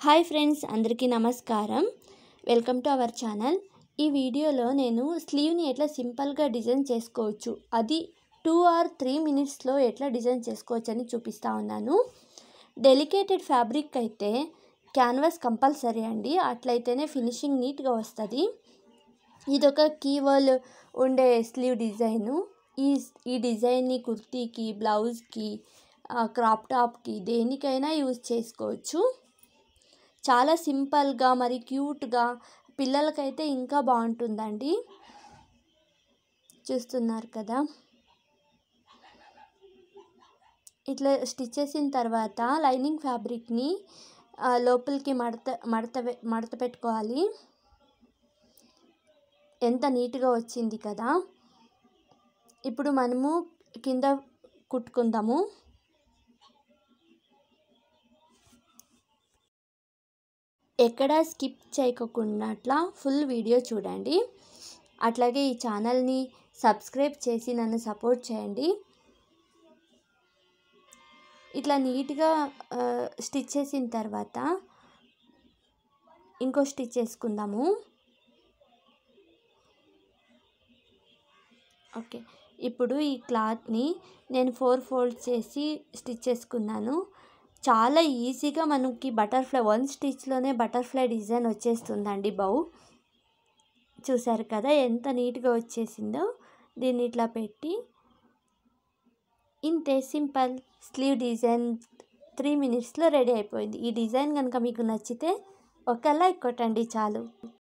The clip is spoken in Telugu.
హాయ్ ఫ్రెండ్స్, అందరికీ నమస్కారం. Welcome to our channel. ఈ వీడియోలో నేను స్లీవ్ని ఎట్లా సింపుల్గా డిజైన్ చేసుకోవచ్చు, అది 2 or 3 మినిట్స్లో ఎట్లా డిజైన్ చేసుకోవచ్చు అని చూపిస్తూ ఉన్నాను. డెలికేటెడ్ ఫ్యాబ్రిక్ అయితే క్యాన్వాస్ కంపల్సరీ అండి, అట్లయితేనే ఫినిషింగ్ నీట్గా వస్తుంది. ఇదొక కీవర్డ్ ఉండే స్లీవ్ డిజైను. ఈ డిజైన్ని కుర్తీకి, బ్లౌజ్కి, క్రాప్ టాప్కి దేనికైనా యూజ్ చేసుకోవచ్చు. చాలా సింపుల్గా మరి క్యూట్గా, పిల్లలకైతే ఇంకా బాగుంటుందండి. చూస్తున్నారు కదా, ఇట్లా స్టిచ్ చేసిన తర్వాత లైనింగ్ ఫ్యాబ్రిక్ని లోపలికి మడత పెట్టుకోవాలి. ఎంత నీట్గా వచ్చింది కదా. ఇప్పుడు మనము కింద కుట్టుకుందాము. ఎక్కడా స్కిప్ చేయకుండా అట్లా ఫుల్ వీడియో చూడండి. అట్లాగే ఈ ఛానల్ని సబ్స్క్రైబ్ చేసి నన్ను సపోర్ట్ చేయండి. ఇట్లా నీట్గా స్టిచ్ చేసిన తర్వాత ఇంకో స్టిచ్ చేసుకుందాము. ఓకే, ఇప్పుడు ఈ క్లాత్ని నేను 4 ఫోల్డ్స్ చేసి స్టిచ్ చేసుకున్నాను. చాలా ఈజీగా మనకి బటర్ఫ్లై 1 స్టిచ్లోనే బటర్ఫ్లై డిజైన్ వచ్చేస్తుందండి. చూసారు కదా ఎంత నీట్గా వచ్చేసిందో. దీన్ని ఇట్లా పెట్టి ఇంతే, సింపుల్ స్లీవ్ డిజైన్ 3 మినిట్స్లో రెడీ అయిపోయింది. ఈ డిజైన్ కనుక మీకు నచ్చితే ఒక లైక్ కొట్టండి చాలు.